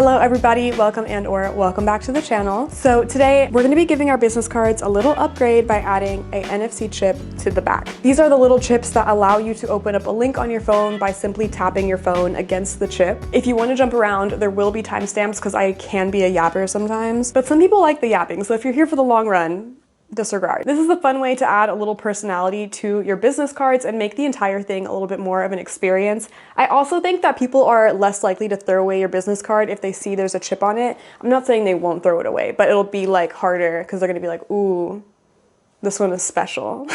Hello everybody, welcome back to the channel. So today we're going to be giving our business cards a little upgrade by adding a NFC chip to the back. These are the little chips that allow you to open up a link on your phone by simply tapping your phone against the chip. If you want to jump around, there will be timestamps because I can be a yapper sometimes, but some people like the yapping, so if you're here for the long run, disregard. This is a fun way to add a little personality to your business cards and make the entire thing a little bit more of an experience. I also think that people are less likely to throw away your business card if they see there's a chip on it. I'm not saying they won't throw it away, but it'll be like harder because they're gonna be like, ooh, this one is special.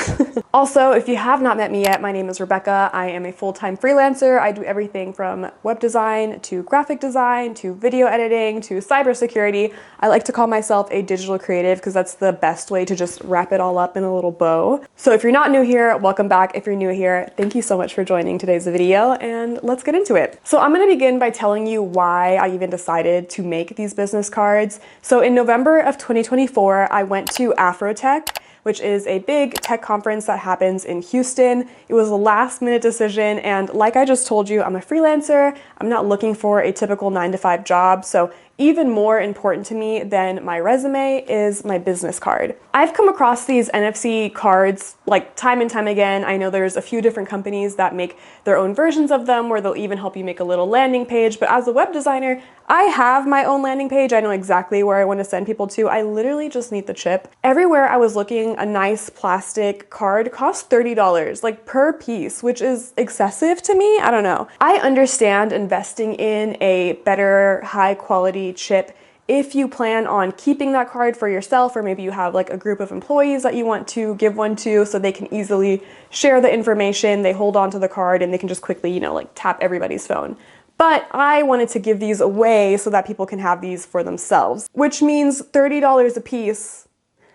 Also, if you have not met me yet, my name is Rebecca. I am a full-time freelancer. I do everything from web design to graphic design to video editing to cybersecurity. I like to call myself a digital creative because that's the best way to just wrap it all up in a little bow. So if you're not new here, welcome back. If you're new here, thank you so much for joining today's video and let's get into it. So I'm gonna begin by telling you why I even decided to make these business cards. So in November of 2024, I went to Afrotech, which is a big tech conference that happens in Houston. It was a last-minute decision, and like I just told you, I'm a freelancer. I'm not looking for a typical 9-to-5 job, so even more important to me than my resume is my business card. I've come across these NFC cards like time and time again. I know there's a few different companies that make their own versions of them where they'll even help you make a little landing page, but as a web designer, I have my own landing page. I know exactly where I want to send people to. I literally just need the chip. Everywhere I was looking, a nice plastic card cost $30, like per piece, which is excessive to me. I don't know. I understand investing in a better, high quality chip if you plan on keeping that card for yourself, or maybe you have like a group of employees that you want to give one to so they can easily share the information, they hold on to the card and they can just quickly, you know, like tap everybody's phone. But I wanted to give these away so that people can have these for themselves, which means $30 a piece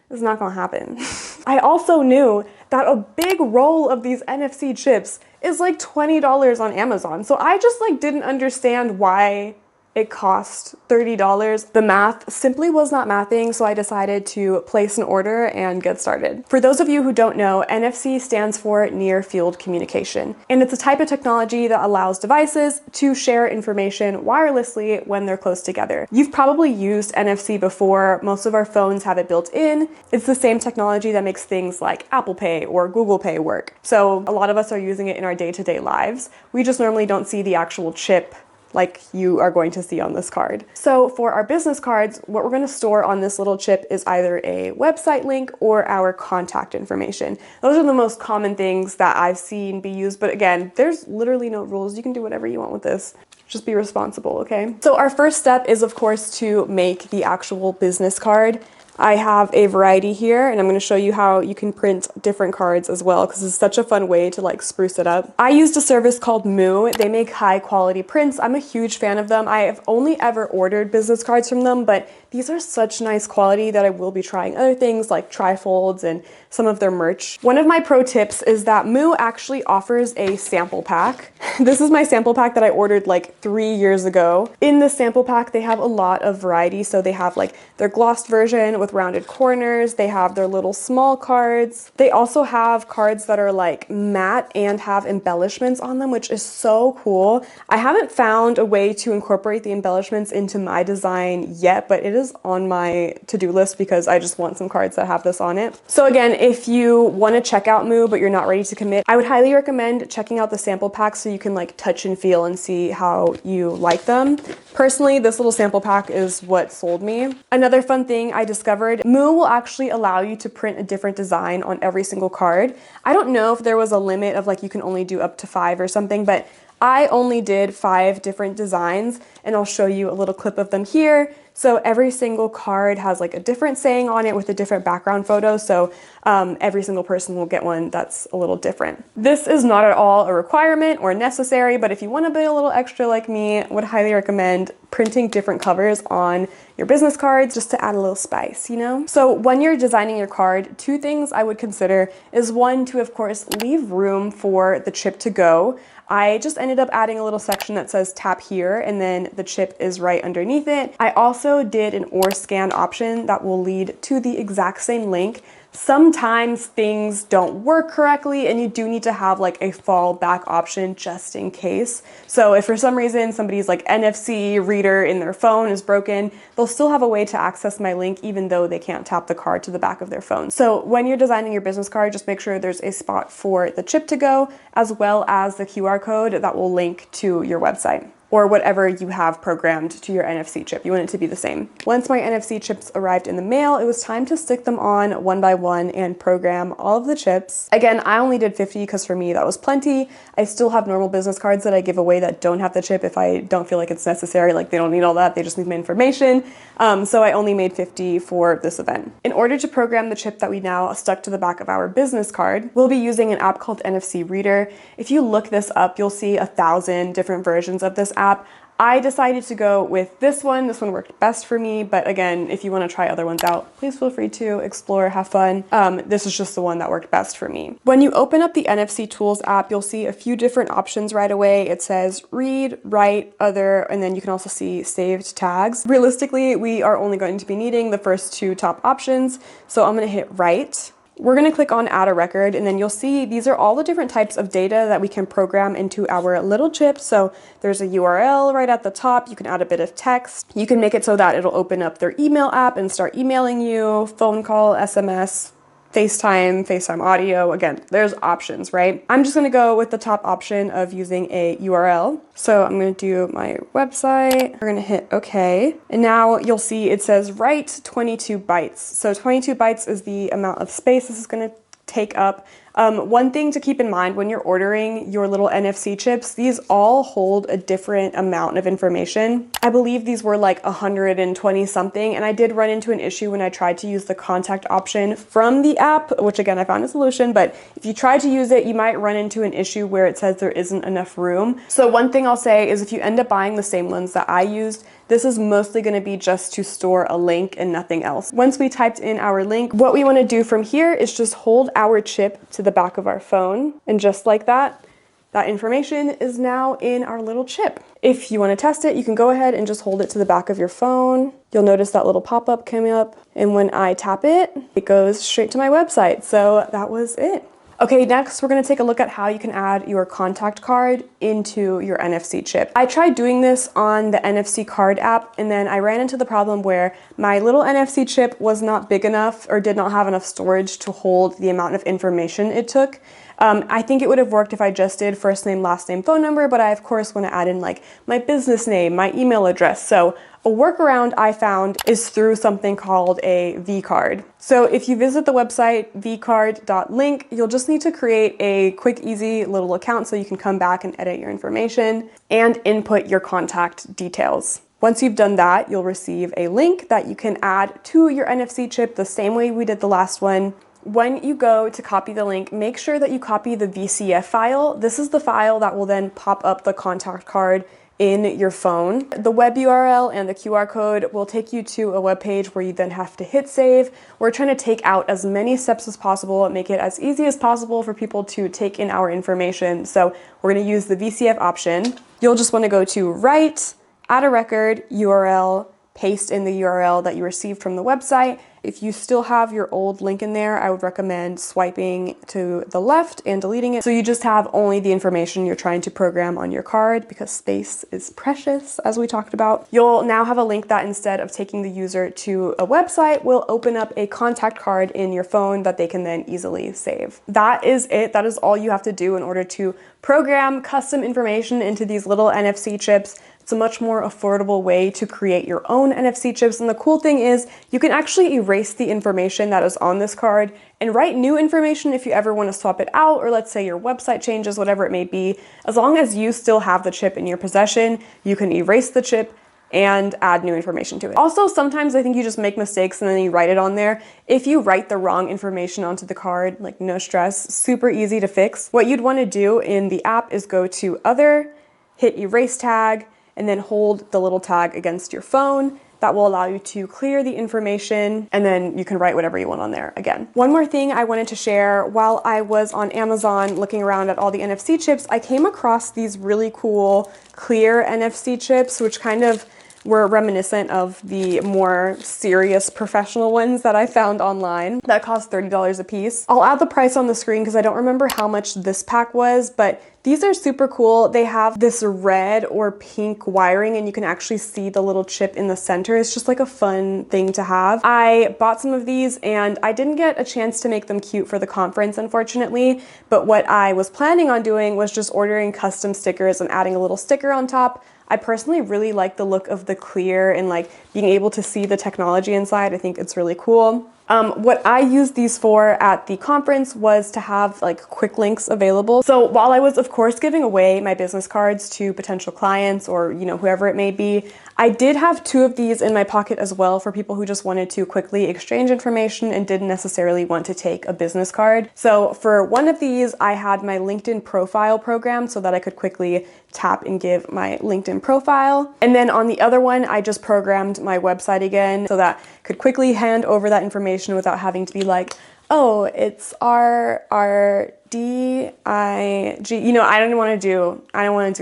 is not gonna happen. I also knew that a big roll of these NFC chips is like $20 on Amazon. So I just like didn't understand why it cost $30. The math simply was not mathing, so I decided to place an order and get started. For those of you who don't know, NFC stands for Near Field Communication, and it's a type of technology that allows devices to share information wirelessly when they're close together. You've probably used NFC before. Most of our phones have it built in. It's the same technology that makes things like Apple Pay or Google Pay work. So a lot of us are using it in our day-to-day lives. We just normally don't see the actual chip like you are going to see on this card. So for our business cards, what we're going to store on this little chip is either a website link or our contact information. Those are the most common things that I've seen be used, but again, there's literally no rules. You can do whatever you want with this. Just be responsible, okay? So our first step is, of course, to make the actual business card. I have a variety here, and I'm going to show you how you can print different cards as well, because it's such a fun way to like spruce it up. I used a service called Moo. They make high quality prints. I'm a huge fan of them. I have only ever ordered business cards from them, but these are such nice quality that I will be trying other things like trifolds and some of their merch. One of my pro tips is that Moo actually offers a sample pack. This is my sample pack that I ordered like 3 years ago. In the sample pack, they have a lot of variety. So they have like their glossed version with rounded corners. They have their little small cards. They also have cards that are like matte and have embellishments on them, which is so cool. I haven't found a way to incorporate the embellishments into my design yet, but it is on my to-do list because I just want some cards that have this on it. So again, if you want to check out Moo, but you're not ready to commit, I would highly recommend checking out the sample pack so you can like touch and feel and see how you like them. Personally, this little sample pack is what sold me. Another fun thing I discovered, Moo will actually allow you to print a different design on every single card. I don't know if there was a limit of like you can only do up to 5 or something, but I only did 5 different designs, and I'll show you a little clip of them here. So every single card has like a different saying on it with a different background photo, so every single person will get one that's a little different. This is not at all a requirement or necessary, but if you want to be a little extra like me, I would highly recommend printing different covers on your business cards just to add a little spice, you know? So when you're designing your card, 2 things I would consider is 1, to of course leave room for the chip to go. I just ended up adding a little section that says tap here, and then the chip is right underneath it. I also did an or scan option that will lead to the exact same link sometimes things don't work correctly and you do need to have like a fallback option just in case. So if for some reason somebody's like NFC reader in their phone is broken, they'll still have a way to access my link even though they can't tap the card to the back of their phone. So when you're designing your business card, just make sure there's a spot for the chip to go, as well as the QR code that will link to your website or whatever you have programmed to your NFC chip. You want it to be the same. Once my NFC chips arrived in the mail, it was time to stick them on one by one and program all of the chips. Again, I only did 50 because for me that was plenty. I still have normal business cards that I give away that don't have the chip if I don't feel like it's necessary, like they don't need all that, they just need my information. So I only made 50 for this event. In order to program the chip that we now stuck to the back of our business card, we'll be using an app called NFC Reader. If you look this up, you'll see 1,000 different versions of this app. I decided to go with this one. This one worked best for me, but again, if you want to try other ones out, please feel free to explore, have fun. This is just the one that worked best for me. When you open up the NFC Tools app, you'll see a few different options right away. It says read, write, other, and then you can also see saved tags. Realistically, we are only going to be needing the first two top options, so I'm going to hit write. We're going to click on add a record, and then you'll see these are all the different types of data that we can program into our little chip. So there's a URL right at the top. You can add a bit of text. You can make it so that it'll open up their email app and start emailing you, phone call, SMS, FaceTime audio. Again, there's options, right? I'm just going to go with the top option of using a URL. So I'm going to do my website. We're going to hit OK. And now you'll see it says write 22 bytes. So 22 bytes is the amount of space this is going to take up. One thing to keep in mind when you're ordering your little NFC chips, these all hold a different amount of information. I believe these were like 120 something, and I did run into an issue when I tried to use the contact option from the app, which again, I found a solution, but if you try to use it, you might run into an issue where it says there isn't enough room. So one thing I'll say is if you end up buying the same ones that I used, this is mostly going to be just to store a link and nothing else. Once we typed in our link, what we want to do from here is just hold our chip to the back of our phone. And just like that, that information is now in our little chip. If you want to test it, you can go ahead and just hold it to the back of your phone. You'll notice that little pop-up came up. And when I tap it, it goes straight to my website. So that was it. Okay, next we're going to take a look at how you can add your contact card into your NFC chip. I tried doing this on the NFC Card app, and then I ran into the problem where my little NFC chip was not big enough or did not have enough storage to hold the amount of information it took. I think it would have worked if I just did first name, last name, phone number, but I of course want to add in like my business name, my email address. So a workaround I found is through something called a vCard. So if you visit the website vcard.link, you'll just need to create a quick, easy little account so you can come back and edit your information and input your contact details. Once you've done that, you'll receive a link that you can add to your NFC chip the same way we did the last one. When you go to copy the link, make sure that you copy the VCF file. This is the file that will then pop up the contact card in your phone. The web URL and the QR code will take you to a web page where you then have to hit save. We're trying to take out as many steps as possible and make it as easy as possible for people to take in our information. So we're going to use the VCF option. You'll just want to go to write, add a record, URL, paste in the URL that you received from the website. If you still have your old link in there, I would recommend swiping to the left and deleting it so you just have only the information you're trying to program on your card, because space is precious, as we talked about. You'll now have a link that instead of taking the user to a website will open up a contact card in your phone that they can then easily save. That is it. That is all you have to do in order to program custom information into these little NFC chips. It's a much more affordable way to create your own NFC chips. And the cool thing is you can actually erase the information that is on this card and write new information if you ever want to swap it out, or let's say your website changes, whatever it may be. As long as you still have the chip in your possession, you can erase the chip and add new information to it. Also, sometimes I think you just make mistakes and then you write it on there. If you write the wrong information onto the card, like no stress, super easy to fix. What you'd want to do in the app is go to Other, hit Erase Tag, and then hold the little tag against your phone. That will allow you to clear the information, and then you can write whatever you want on there again. One more thing I wanted to share, while I was on Amazon looking around at all the NFC chips, I came across these really cool clear NFC chips, which kind of were reminiscent of the more serious professional ones that I found online that cost $30 a piece. I'll add the price on the screen because I don't remember how much this pack was, but these are super cool. They have this red or pink wiring and you can actually see the little chip in the center. It's just like a fun thing to have. I bought some of these and I didn't get a chance to make them cute for the conference, unfortunately, but what I was planning on doing was just ordering custom stickers and adding a little sticker on top. I personally really like the look of the clear and like being able to see the technology inside. I think it's really cool. What I used these for at the conference was to have like quick links available. So while I was of course giving away my business cards to potential clients or, you know, whoever it may be, I did have 2 of these in my pocket as well for people who just wanted to quickly exchange information and didn't necessarily want to take a business card. So for one of these, I had my LinkedIn profile program so that I could quickly tap and give my LinkedIn profile. And then on the other one, I just programmed my website again so that I could quickly hand over that information without having to be like, oh, it's RRDIG. You know, I don't want to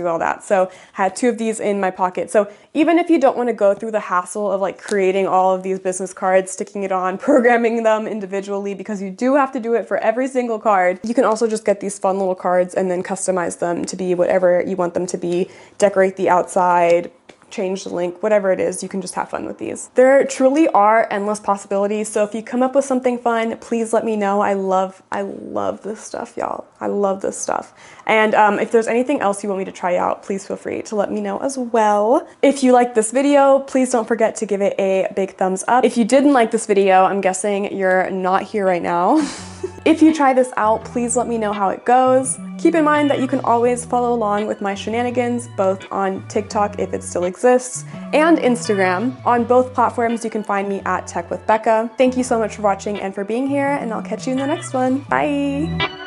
do all that. So I had 2 of these in my pocket. So even if you don't want to go through the hassle of like creating all of these business cards, sticking it on, programming them individually, because you do have to do it for every single card, you can also just get these fun little cards and then customize them to be whatever you want them to be, decorate the outside, change the link, whatever it is, you can just have fun with these. There truly are endless possibilities, so if you come up with something fun, please let me know. I love this stuff, y'all. I love this stuff. And if there's anything else you want me to try out, please feel free to let me know as well. If you liked this video, please don't forget to give it a big thumbs up. If you didn't like this video, I'm guessing you're not here right now. If you try this out, please let me know how it goes. Keep in mind that you can always follow along with my shenanigans, both on TikTok if it still exists, and Instagram. On both platforms, you can find me at Tech with Becca. Thank you so much for watching and for being here, and I'll catch you in the next one. Bye!